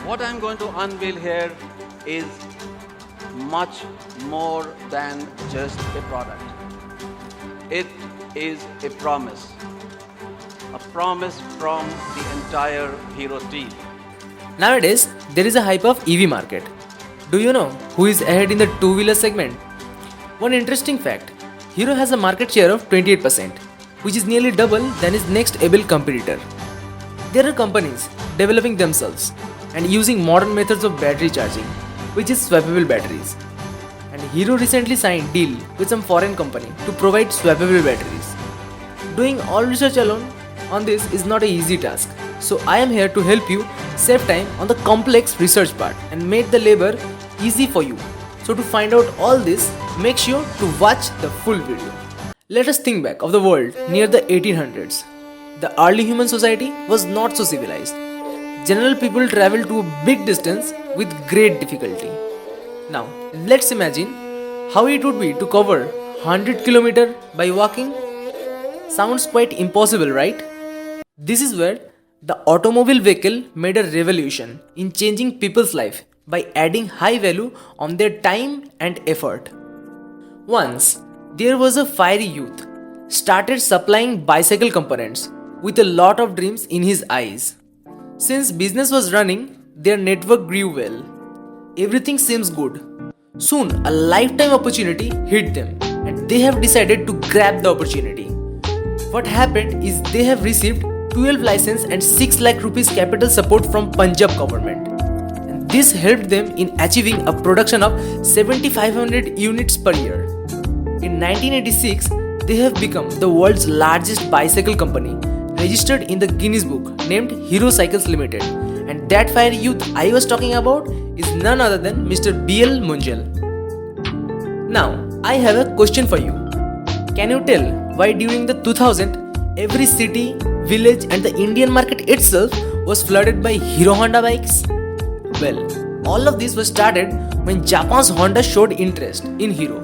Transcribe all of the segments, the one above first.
What I'm going to unveil here is much more than just a product. It is a promise from the entire Hero team. Nowadays, there is a hype of EV market. Do you know who is ahead in the two-wheeler segment? One interesting fact, Hero has a market share of 28%, which is nearly double than its next able competitor. There are companies developing themselves and using modern methods of battery charging, which is swappable batteries. And Hero recently signed deal with some foreign company to provide swappable batteries. Doing all research alone on this is not an easy task. So I am here to help you save time on the complex research part and make the labor easy for you. So to find out all this, make sure to watch the full video. Let us think back of the world near the 1800s. The early human society was not so civilized. General people traveled to a big distance with great difficulty. Now, let's imagine how it would be to cover 100 km by walking. Sounds quite impossible, right? This is where the automobile vehicle made a revolution in changing people's life by adding high value on their time and effort. Once, there was a fiery youth, started supplying bicycle components with a lot of dreams in his eyes. Since business was running, their network grew well. Everything seems good. Soon, a lifetime opportunity hit them and they have decided to grab the opportunity. What happened is they have received 12 license and 6 lakh rupees capital support from Punjab government. And this helped them in achieving a production of 7,500 units per year. In 1986, they have become the world's largest bicycle company registered in the Guinness Book named Hero Cycles Limited. And that fiery youth I was talking about is none other than Mr. B.L. Munjal. Now, I have a question for you. Can you tell why during the 2000 every city, village and the Indian market itself was flooded by Hero Honda bikes? Well, all of this was started when Japan's Honda showed interest in Hero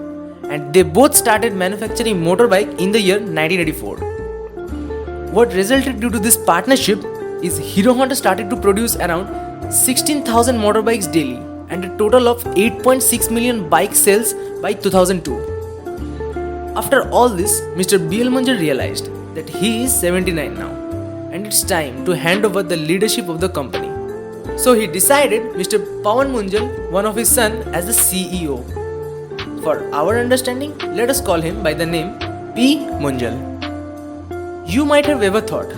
and they both started manufacturing motorbike in the year 1984. What resulted due to this partnership is Hero Honda started to produce around 16,000 motorbikes daily and a total of 8.6 million bike sales by 2002. After all this, Mr. B.L. Munjal realized that he is 79 now and it's time to hand over the leadership of the company. So he decided Mr. Pawan Munjal, one of his son, as the CEO. For our understanding, let us call him by the name P. Munjal. You might have ever thought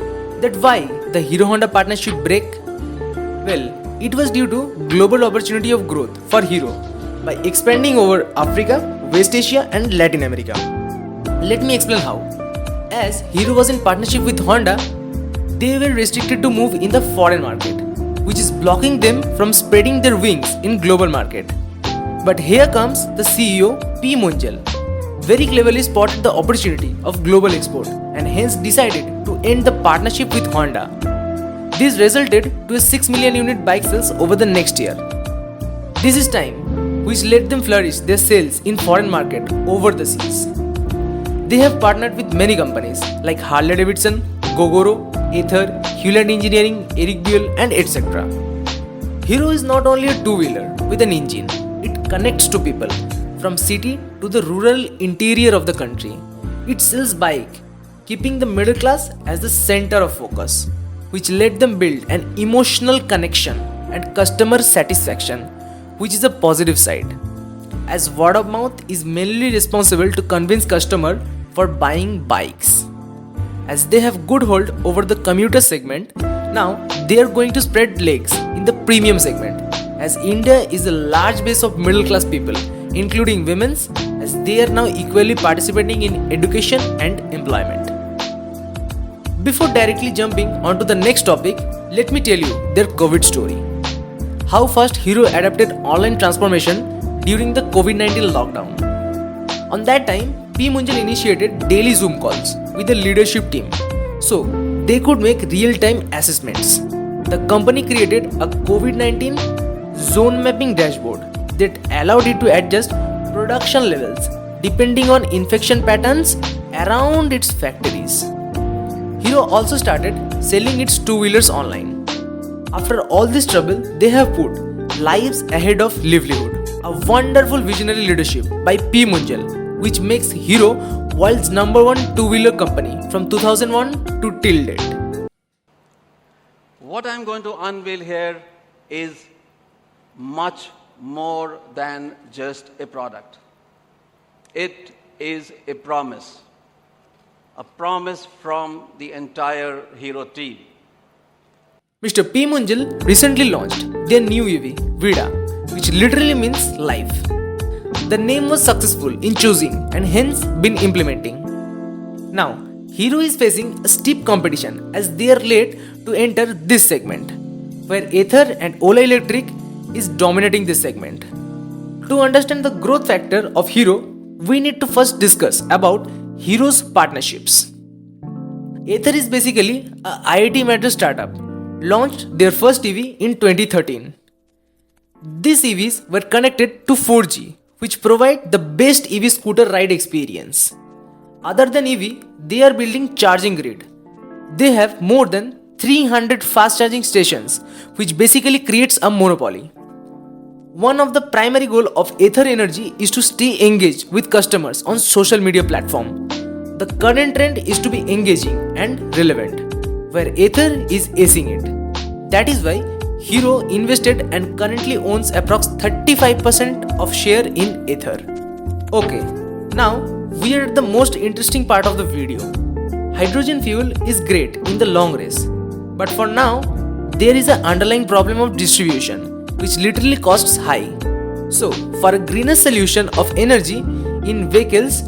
that why the Hero Honda partnership break? Well, it was due to global opportunity of growth for Hero by expanding over Africa, West Asia and Latin America. Let me explain how. As Hero was in partnership with Honda, they were restricted to move in the foreign market, which is blocking them from spreading their wings in global market. But here comes the CEO P. Munjal. Very cleverly spotted the opportunity of global export and hence decided to end the partnership with Honda. This resulted to a 6 million unit bike sales over the next year. This is time which let them flourish their sales in foreign market over the seas. They have partnered with many companies like Harley Davidson, Gogoro, Ather, Hewlett Engineering, Eric Buell and etc. Hero is not only a two-wheeler with an engine, it connects to people from city to the rural interior of the country. It sells bike, keeping the middle class as the center of focus, which let them build an emotional connection and customer satisfaction, which is a positive side. As word of mouth is mainly responsible to convince customer for buying bikes. As they have good hold over the commuter segment, now they are going to spread legs in the premium segment, as India is a large base of middle class people, including women, as they are now equally participating in education and employment. Before directly jumping onto the next topic, let me tell you their COVID story. How fast Hero adapted online transformation during the COVID-19 lockdown. On that time, P. Munjal initiated daily Zoom calls with the leadership team so they could make real-time assessments. The company created a COVID-19 zone mapping dashboard that allowed it to adjust production levels depending on infection patterns around its factories. Hero also started selling its two-wheelers online. After all this trouble, they have put lives ahead of livelihood. A wonderful visionary leadership by P. Munjal, which makes Hero world's #1 two-wheeler company from 2001 to till date. What I'm going to unveil here is much more than just a product. It is a promise from the entire Hero team. Mr. P. Munjal recently launched their new EV, Vida, which literally means life. The name was successful in choosing and hence been implementing. Now, Hero is facing a steep competition as they are late to enter this segment, where Ather and Ola Electric is dominating this segment. To understand the growth factor of Hero, we need to first discuss about Hero's partnerships. Ather is basically a IIT Madras startup, launched their first EV in 2013. These EVs were connected to 4G, which provide the best EV scooter ride experience. Other than EV, they are building charging grid. They have more than 300 fast charging stations, which basically creates a monopoly. One of the primary goals of Ather Energy is to stay engaged with customers on social media platform. The current trend is to be engaging and relevant, where Ather is acing it. That is why Hero invested and currently owns approx 35% of share in Ather. Okay, now we are at the most interesting part of the video. Hydrogen fuel is great in the long race, but for now there is an underlying problem of distribution, which literally costs high. So, for a greener solution of energy in vehicles,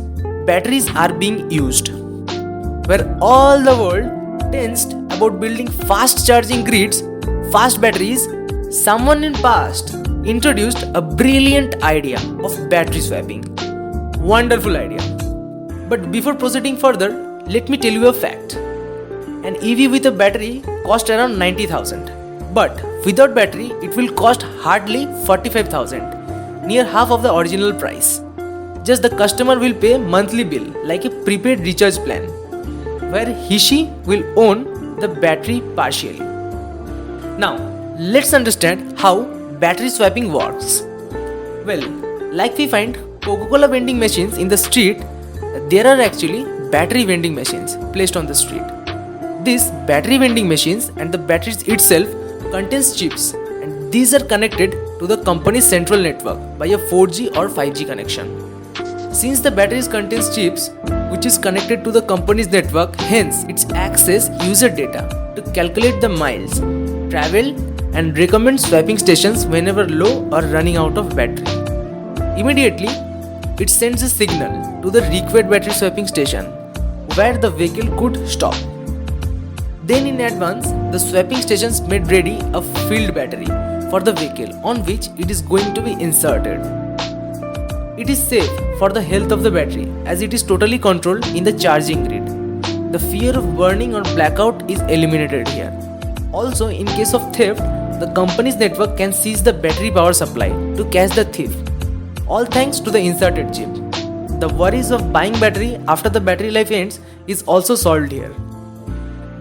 batteries are being used. Where all the world tensed about building fast charging grids, fast batteries, someone in past introduced a brilliant idea of battery swapping. Wonderful idea. But before proceeding further, let me tell you a fact. An EV with a battery costs around 90,000. But without battery, it will cost hardly 45,000, near half of the original price. Just the customer will pay monthly bill like a prepaid recharge plan, where he/she will own the battery partially. Now, let's understand how battery swapping works. Well, like we find Coca-Cola vending machines in the street, there are actually battery vending machines placed on the street. These battery vending machines and the batteries itself contains chips, and these are connected to the company's central network by a 4G or 5G connection. Since the batteries contains chips which is connected to the company's network, hence it access user data to calculate the miles traveled and recommend swapping stations whenever low or running out of battery. Immediately, it sends a signal to the required battery swapping station where the vehicle could stop. Then in advance, the swapping stations made ready a filled battery for the vehicle on which it is going to be inserted. It is safe for the health of the battery as it is totally controlled in the charging grid. The fear of burning or blackout is eliminated here. Also, in case of theft, the company's network can seize the battery power supply to catch the thief, all thanks to the inserted chip. The worries of buying battery after the battery life ends is also solved here.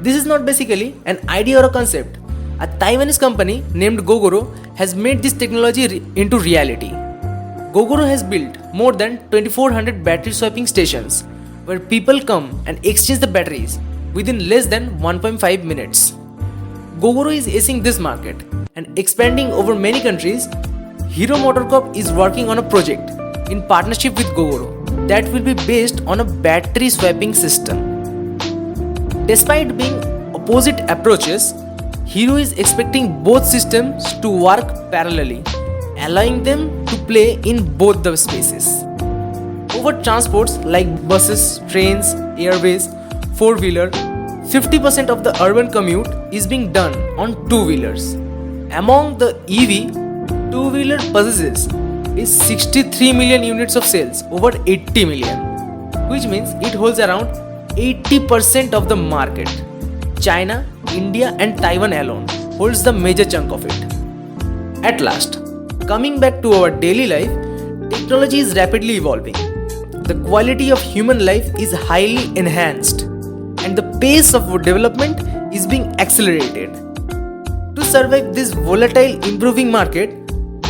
This is not basically an idea or a concept. A Taiwanese company named Gogoro has made this technology into reality. Gogoro has built more than 2400 battery swapping stations where people come and exchange the batteries within less than 1.5 minutes. Gogoro is acing this market and expanding over many countries. Hero MOTOCORP is working on a project in partnership with Gogoro that will be based on a battery swapping system. Despite being opposite approaches, Hero is expecting both systems to work parallelly, allowing them to play in both the spaces. Over transports like buses, trains, airways, four-wheeler, 50% of the urban commute is being done on two-wheelers. Among the EV, two-wheeler possesses is 63 million units of sales over 80 million, which means it holds around 80% of the market. China, India and Taiwan alone holds the major chunk of it. At last, coming back to our daily life, technology is rapidly evolving. The quality of human life is highly enhanced and the pace of development is being accelerated. To survive this volatile improving market,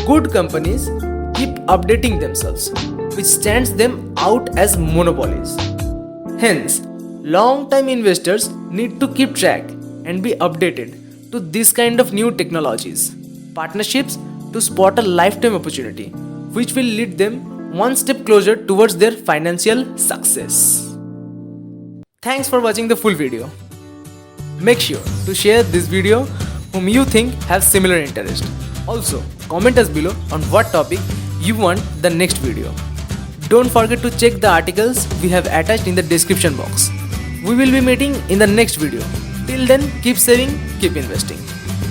good companies keep updating themselves, which stands them out as monopolies. Hence, long-time investors need to keep track and be updated to this kind of new technologies, partnerships to spot a lifetime opportunity, which will lead them one step closer towards their financial success. Thanks for watching the full video. Make sure to share this video whom you think have similar interest. Also, comment us below on what topic you want the next video. Don't forget to check the articles we have attached in the description box. We will be meeting in the next video. Till then, keep saving, keep investing.